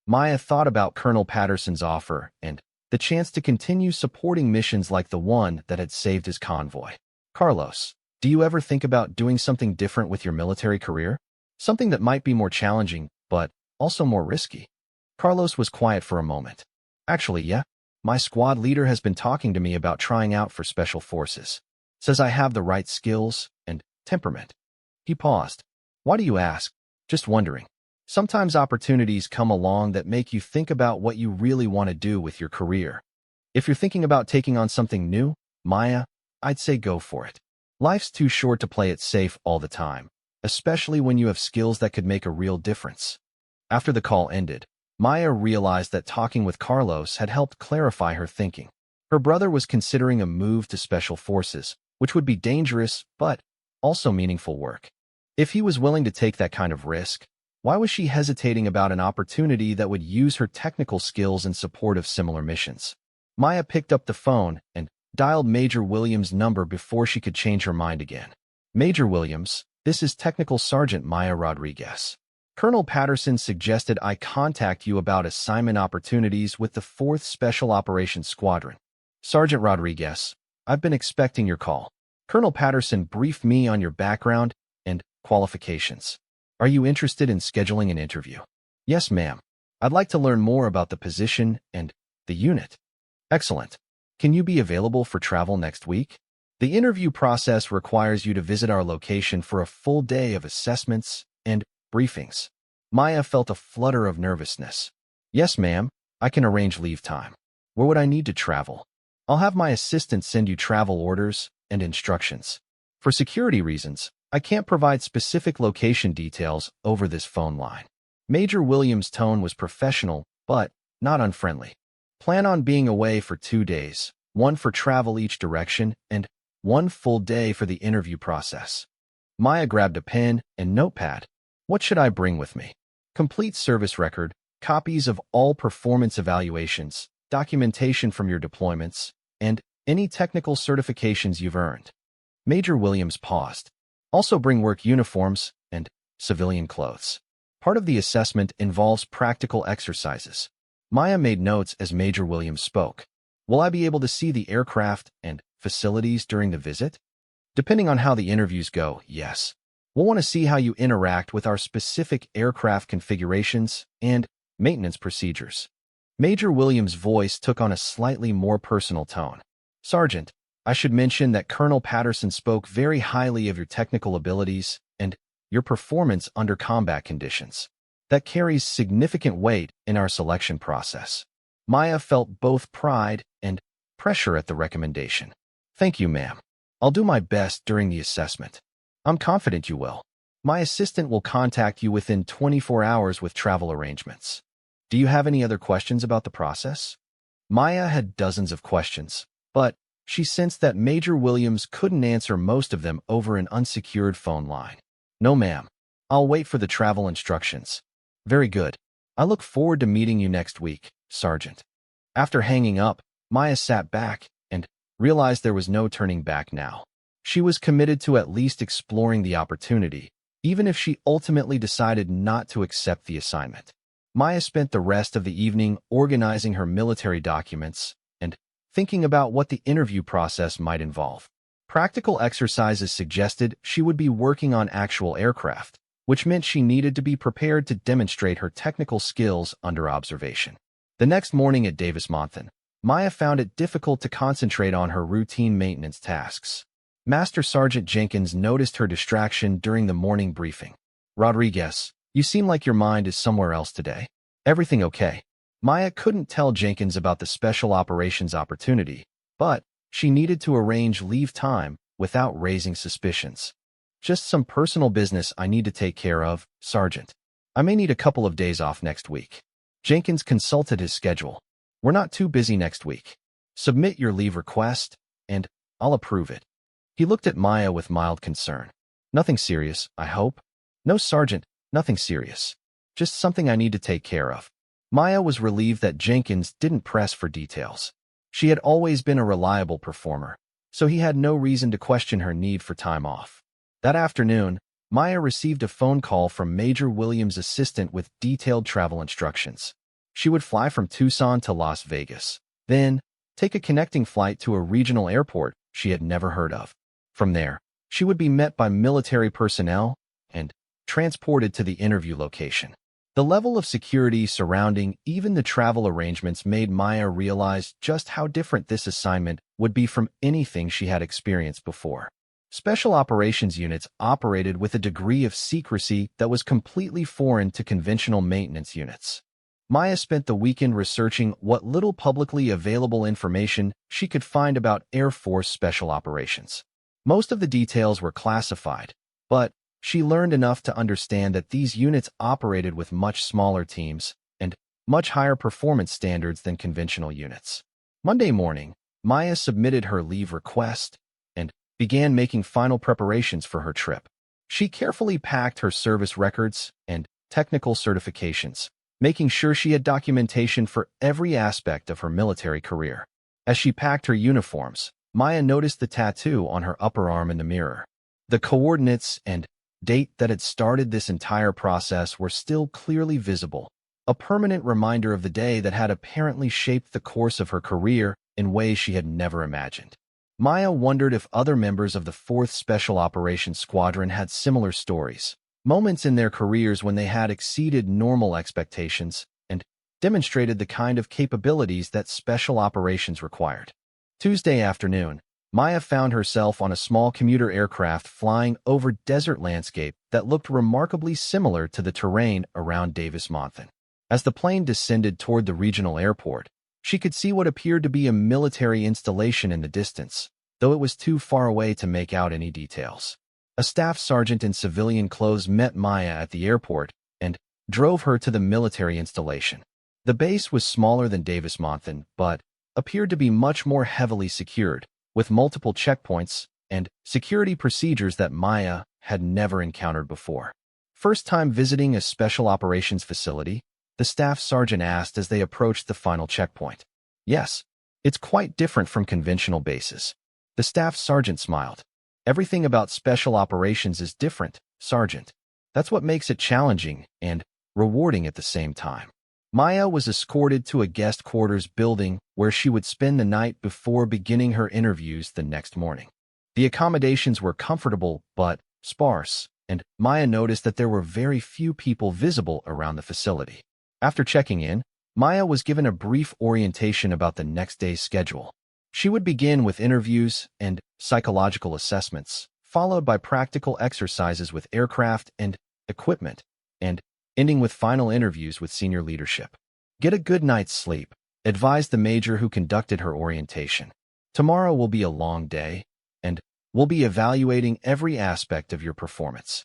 S1: Maya thought about Colonel Patterson's offer and the chance to continue supporting missions like the one that had saved his convoy. "Carlos, do you ever think about doing something different with your military career? Something that might be more challenging, but also more risky?" Carlos was quiet for a moment. "Actually, yeah. My squad leader has been talking to me about trying out for Special Forces. Says I have the right skills and temperament." He paused. "Why do you ask?" "Just wondering. Sometimes opportunities come along that make you think about what you really want to do with your career. If you're thinking about taking on something new, Maya, I'd say go for it. Life's too short to play it safe all the time, especially when you have skills that could make a real difference." After the call ended, Maya realized that talking with Carlos had helped clarify her thinking. Her brother was considering a move to Special Forces, which would be dangerous but also meaningful work. If he was willing to take that kind of risk, why was she hesitating about an opportunity that would use her technical skills in support of similar missions? Maya picked up the phone and dialed Major Williams' number before she could change her mind again. "Major Williams, this is Technical Sergeant Maya Rodriguez. Colonel Patterson suggested I contact you about assignment opportunities with the 4th Special Operations Squadron." "Sergeant Rodriguez, I've been expecting your call. Colonel Patterson briefed me on your background and qualifications. Are you interested in scheduling an interview?" "Yes, ma'am. I'd like to learn more about the position and the unit." "Excellent. Can you be available for travel next week? The interview process requires you to visit our location for a full day of assessments and briefings." Maya felt a flutter of nervousness. "Yes, ma'am. I can arrange leave time. Where would I need to travel?" "I'll have my assistant send you travel orders and instructions. For security reasons, I can't provide specific location details over this phone line." Major Williams' tone was professional, but not unfriendly. "Plan on being away for 2 days, one for travel each direction, and one full day for the interview process." Maya grabbed a pen and notepad. "What should I bring with me?" "Complete service record, copies of all performance evaluations, documentation from your deployments, and any technical certifications you've earned. Major Williams paused. Also bring work uniforms and civilian clothes. Part of the assessment involves practical exercises. Maya made notes as Major Williams spoke. Will I be able to see the aircraft and facilities during the visit? Depending on how the interviews go, yes. We'll want to see how you interact with our specific aircraft configurations and maintenance procedures. Major Williams' voice took on a slightly more personal tone. Sergeant, I should mention that Colonel Patterson spoke very highly of your technical abilities and your performance under combat conditions. That carries significant weight in our selection process. Maya felt both pride and pressure at the recommendation. Thank you, ma'am. I'll do my best during the assessment. I'm confident you will. My assistant will contact you within 24 hours with travel arrangements. Do you have any other questions about the process? Maya had dozens of questions, but she sensed that Major Williams couldn't answer most of them over an unsecured phone line. No, ma'am. I'll wait for the travel instructions. Very good. I look forward to meeting you next week, Sergeant. After hanging up, Maya sat back and realized there was no turning back now. She was committed to at least exploring the opportunity, even if she ultimately decided not to accept the assignment. Maya spent the rest of the evening organizing her military documents and thinking about what the interview process might involve. Practical exercises suggested she would be working on actual aircraft, which meant she needed to be prepared to demonstrate her technical skills under observation. The next morning at Davis-Monthan, Maya found it difficult to concentrate on her routine maintenance tasks. Master Sergeant Jenkins noticed her distraction during the morning briefing. Rodriguez, you seem like your mind is somewhere else today. Everything okay? Maya couldn't tell Jenkins about the special operations opportunity, but she needed to arrange leave time without raising suspicions. Just some personal business I need to take care of, Sergeant. I may need a couple of days off next week. Jenkins consulted his schedule. We're not too busy next week. Submit your leave request, and I'll approve it. He looked at Maya with mild concern. Nothing serious, I hope? No, Sergeant, nothing serious. Just something I need to take care of. Maya was relieved that Jenkins didn't press for details. She had always been a reliable performer, so he had no reason to question her need for time off. That afternoon, Maya received a phone call from Major Williams' assistant with detailed travel instructions. She would fly from Tucson to Las Vegas, then take a connecting flight to a regional airport she had never heard of. From there, she would be met by military personnel and transported to the interview location. The level of security surrounding even the travel arrangements made Maya realize just how different this assignment would be from anything she had experienced before. Special operations units operated with a degree of secrecy that was completely foreign to conventional maintenance units. Maya spent the weekend researching what little publicly available information she could find about Air Force special operations. Most of the details were classified, but she learned enough to understand that these units operated with much smaller teams and much higher performance standards than conventional units. Monday morning, Maya submitted her leave request and began making final preparations for her trip. She carefully packed her service records and technical certifications, making sure she had documentation for every aspect of her military career. As she packed her uniforms, Maya noticed the tattoo on her upper arm in the mirror. The coordinates and date that had started this entire process were still clearly visible, a permanent reminder of the day that had apparently shaped the course of her career in ways she had never imagined. Maya wondered if other members of the 4th Special Operations Squadron had similar stories, moments in their careers when they had exceeded normal expectations and demonstrated the kind of capabilities that special operations required. Tuesday afternoon, Maya found herself on a small commuter aircraft flying over desert landscape that looked remarkably similar to the terrain around Davis-Monthan. As the plane descended toward the regional airport, she could see what appeared to be a military installation in the distance, though it was too far away to make out any details. A staff sergeant in civilian clothes met Maya at the airport and drove her to the military installation. The base was smaller than Davis-Monthan, but appeared to be much more heavily secured, with multiple checkpoints and security procedures that Maya had never encountered before. First time visiting a special operations facility? The staff sergeant asked as they approached the final checkpoint. Yes, it's quite different from conventional bases. The staff sergeant smiled. Everything about special operations is different, Sergeant. That's what makes it challenging and rewarding at the same time. Maya was escorted to a guest quarters building where she would spend the night before beginning her interviews the next morning. The accommodations were comfortable but sparse, and Maya noticed that there were very few people visible around the facility. After checking in, Maya was given a brief orientation about the next day's schedule. She would begin with interviews and psychological assessments, followed by practical exercises with aircraft and equipment, and ending with final interviews with senior leadership. Get a good night's sleep, advised the major who conducted her orientation. Tomorrow will be a long day, and we'll be evaluating every aspect of your performance.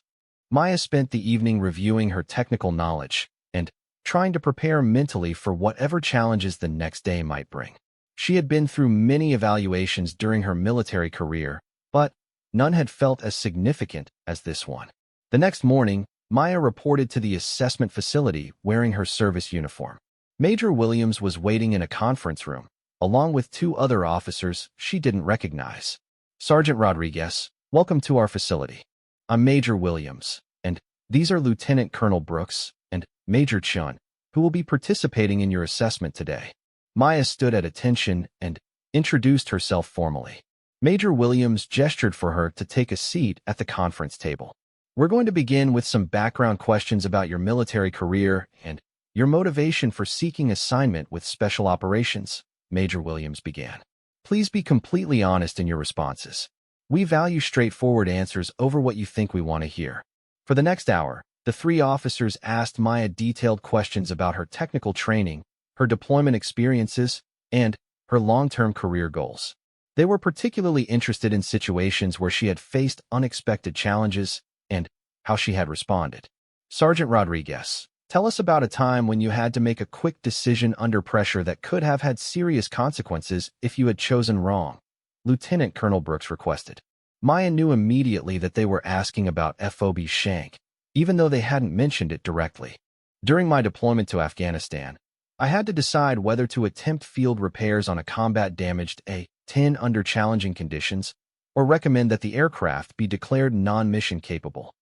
S1: Maya spent the evening reviewing her technical knowledge and trying to prepare mentally for whatever challenges the next day might bring. She had been through many evaluations during her military career, but none had felt as significant as this one. The next morning, Maya reported to the assessment facility wearing her service uniform. Major Williams was waiting in a conference room, along with two other officers she didn't recognize. Sergeant Rodriguez, welcome to our facility. I'm Major Williams, and these are Lieutenant Colonel Brooks and Major Chun, who will be participating in your assessment today. Maya stood at attention and introduced herself formally. Major Williams gestured for her to take a seat at the conference table. We're going to begin with some background questions about your military career and your motivation for seeking assignment with Special Operations, Major Williams began. Please be completely honest in your responses. We value straightforward answers over what you think we want to hear. For the next hour, the three officers asked Maya detailed questions about her technical training, her deployment experiences, and her long-term career goals. They were particularly interested in situations where she had faced unexpected challenges and how she had responded. Sergeant Rodriguez, tell us about a time when you had to make a quick decision under pressure that could have had serious consequences if you had chosen wrong, Lieutenant Colonel Brooks requested. Maya knew immediately that they were asking about FOB Shank, even though they hadn't mentioned it directly. During my deployment to Afghanistan, I had to decide whether to attempt field repairs on a combat-damaged A-10 under challenging conditions or recommend that the aircraft be declared non-mission capable.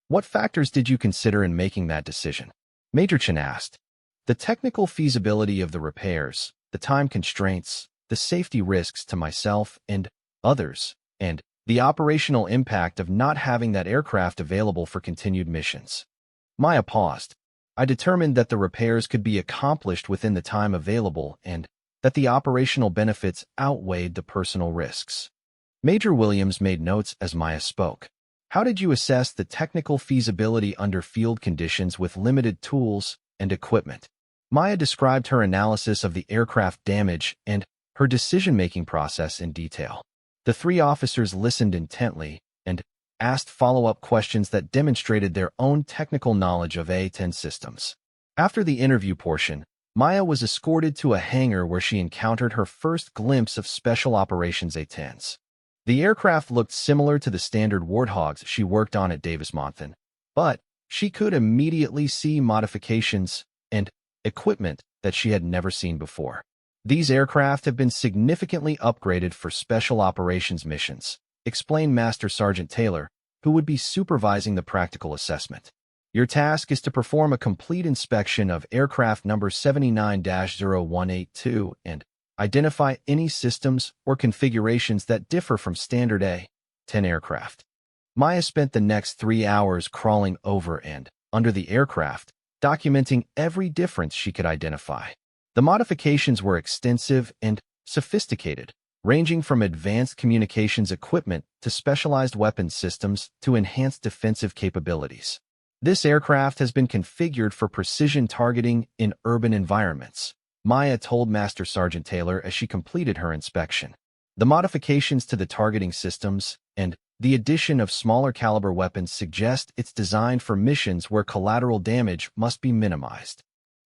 S1: What factors did you consider in making that decision? Major Chen asked. The technical feasibility of the repairs, the time constraints, the safety risks to myself and others, and the operational impact of not having that aircraft available for continued missions. Maya paused. I determined that the repairs could be accomplished within the time available and that the operational benefits outweighed the personal risks. Major Williams made notes as Maya spoke. How did you assess the technical feasibility under field conditions with limited tools and equipment? Maya described her analysis of the aircraft damage and her decision-making process in detail. The three officers listened intently and asked follow-up questions that demonstrated their own technical knowledge of A-10 systems. After the interview portion, Maya was escorted to a hangar where she encountered her first glimpse of Special Operations A-10's. The aircraft looked similar to the standard Warthogs she worked on at Davis-Monthan, but she could immediately see modifications and equipment that she had never seen before. These aircraft have been significantly upgraded for Special Operations missions, explained Master Sergeant Taylor, who would be supervising the practical assessment. Your task is to perform a complete inspection of aircraft number 79-0182 and identify any systems or configurations that differ from standard A-10 aircraft. Maya spent the next 3 hours crawling over and under the aircraft, documenting every difference she could identify. The modifications were extensive and sophisticated, ranging from advanced communications equipment to specialized weapons systems to enhanced defensive capabilities. This aircraft has been configured for precision targeting in urban environments, Maya told Master Sergeant Taylor as she completed her inspection. The modifications to the targeting systems and the addition of smaller caliber weapons suggest it's designed for missions where collateral damage must be minimized.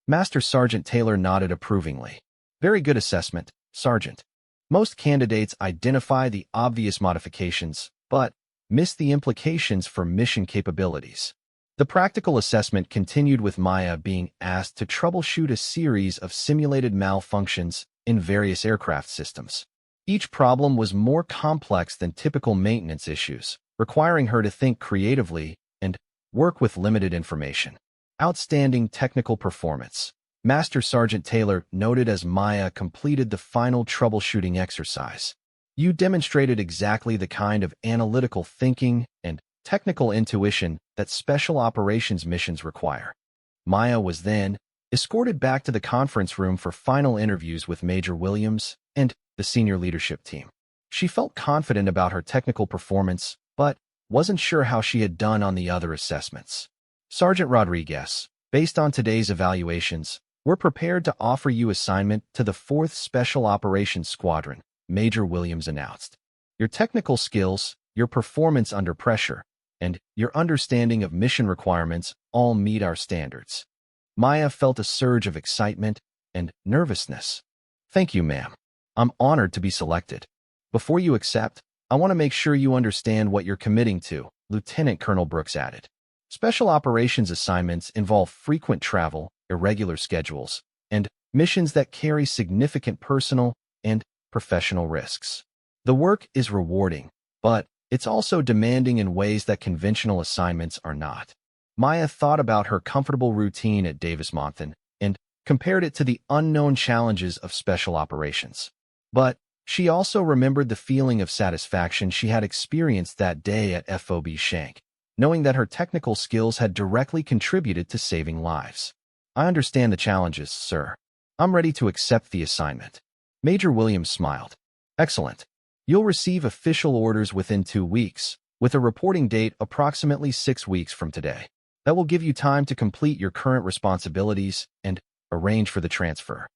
S1: Master Sergeant Taylor nodded approvingly. Very good assessment, Sergeant. Most candidates identify the obvious modifications, but miss the implications for mission capabilities. The practical assessment continued with Maya being asked to troubleshoot a series of simulated malfunctions in various aircraft systems. Each problem was more complex than typical maintenance issues, requiring her to think creatively and work with limited information. Outstanding technical performance. Master Sergeant Taylor noted as Maya completed the final troubleshooting exercise. You demonstrated exactly the kind of analytical thinking and technical intuition that special operations missions require. Maya was then escorted back to the conference room for final interviews with Major Williams and the senior leadership team. She felt confident about her technical performance, but wasn't sure how she had done on the other assessments. Sergeant Rodriguez, based on today's evaluations, we're prepared to offer you assignment to the 4th Special Operations Squadron, Major Williams announced. Your technical skills, your performance under pressure, and your understanding of mission requirements all meet our standards. Maya felt a surge of excitement and nervousness. Thank you, ma'am. I'm honored to be selected. Before you accept, I want to make sure you understand what you're committing to, Lieutenant Colonel Brooks added. Special operations assignments involve frequent travel, irregular schedules, and missions that carry significant personal and professional risks. The work is rewarding, but it's also demanding in ways that conventional assignments are not. Maya thought about her comfortable routine at Davis-Monthan and compared it to the unknown challenges of special operations. But she also remembered the feeling of satisfaction she had experienced that day at FOB Shank, knowing that her technical skills had directly contributed to saving lives. I understand the challenges, sir. I'm ready to accept the assignment. Major Williams smiled. Excellent. You'll receive official orders within 2 weeks, with a reporting date approximately 6 weeks from today. That will give you time to complete your current responsibilities and arrange for the transfer.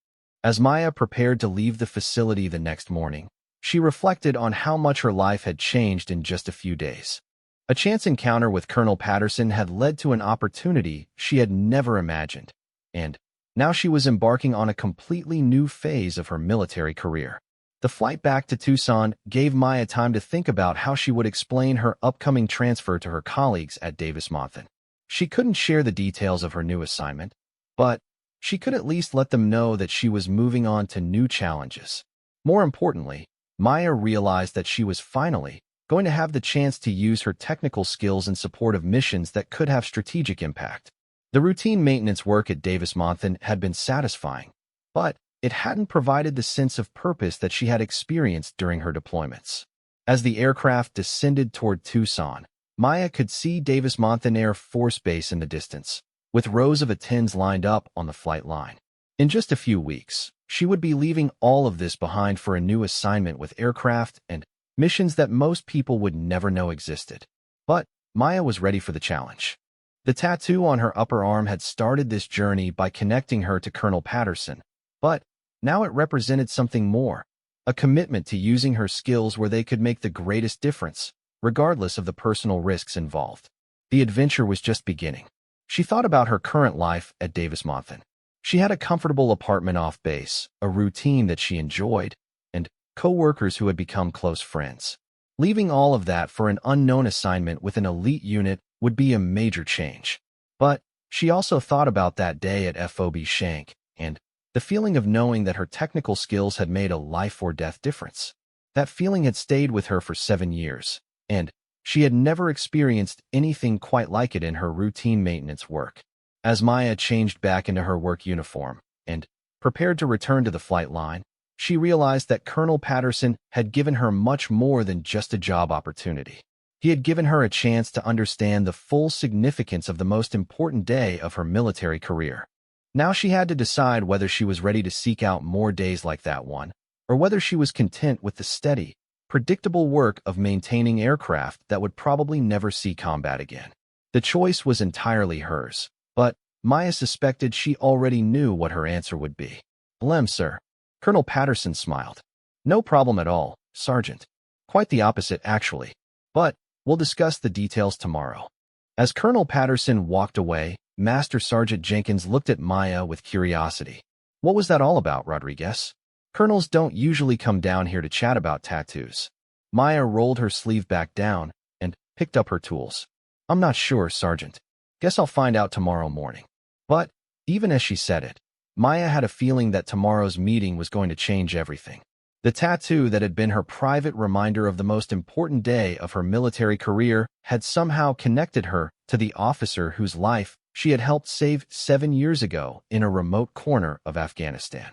S1: As Maya prepared to leave the facility the next morning, she reflected on how much her life had changed in just a few days. A chance encounter with Colonel Patterson had led to an opportunity she had never imagined, and now she was embarking on a completely new phase of her military career. The flight back to Tucson gave Maya time to think about how she would explain her upcoming transfer to her colleagues at Davis-Monthan. She couldn't share the details of her new assignment, but she could at least let them know that she was moving on to new challenges. More importantly, Maya realized that she was finally going to have the chance to use her technical skills in support of missions that could have strategic impact. The routine maintenance work at Davis-Monthan had been satisfying, but it hadn't provided the sense of purpose that she had experienced during her deployments. As the aircraft descended toward Tucson, Maya could see Davis-Monthan Air Force Base in the distance, with rows of A-10’s lined up on the flight line. In just a few weeks, she would be leaving all of this behind for a new assignment with aircraft and missions that most people would never know existed. But Maya was ready for the challenge. The tattoo on her upper arm had started this journey by connecting her to Colonel Patterson, but now it represented something more, a commitment to using her skills where they could make the greatest difference, regardless of the personal risks involved. The adventure was just beginning. She thought about her current life at Davis-Monthan. She had a comfortable apartment off base, a routine that she enjoyed, and co-workers who had become close friends. Leaving all of that for an unknown assignment with an elite unit would be a major change. But she also thought about that day at FOB Shank and the feeling of knowing that her technical skills had made a life-or-death difference. That feeling had stayed with her for 7 years, and she had never experienced anything quite like it in her routine maintenance work. As Maya changed back into her work uniform and prepared to return to the flight line, she realized that Colonel Patterson had given her much more than just a job opportunity. He had given her a chance to understand the full significance of the most important day of her military career. Now she had to decide whether she was ready to seek out more days like that one, or whether she was content with the steady, predictable work of maintaining aircraft that would probably never see combat again. The choice was entirely hers, but Maya suspected she already knew what her answer would be. "Lem, sir." Colonel Patterson smiled. "No problem at all, Sergeant. Quite the opposite, actually. But we'll discuss the details tomorrow." As Colonel Patterson walked away, Master Sergeant Jenkins looked at Maya with curiosity. "What was that all about, Rodriguez? Colonels don't usually come down here to chat about tattoos." Maya rolled her sleeve back down and picked up her tools. "I'm not sure, Sergeant. Guess I'll find out tomorrow morning." But even as she said it, Maya had a feeling that tomorrow's meeting was going to change everything. The tattoo that had been her private reminder of the most important day of her military career had somehow connected her to the officer whose life she had helped save 7 years ago in a remote corner of Afghanistan.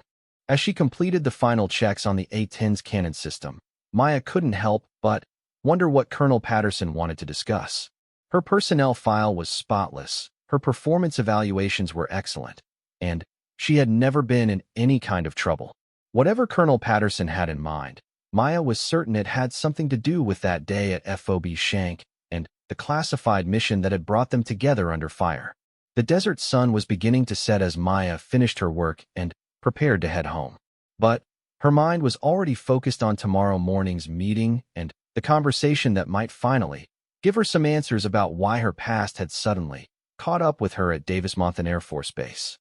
S1: As she completed the final checks on the A-10’s cannon system, Maya couldn't help but wonder what Colonel Patterson wanted to discuss. Her personnel file was spotless, her performance evaluations were excellent, and she had never been in any kind of trouble. Whatever Colonel Patterson had in mind, Maya was certain it had something to do with that day at FOB Shank and the classified mission that had brought them together under fire. The desert sun was beginning to set as Maya finished her work and prepared to head home. But her mind was already focused on tomorrow morning's meeting and the conversation that might finally give her some answers about why her past had suddenly caught up with her at Davis Monthan Air Force Base.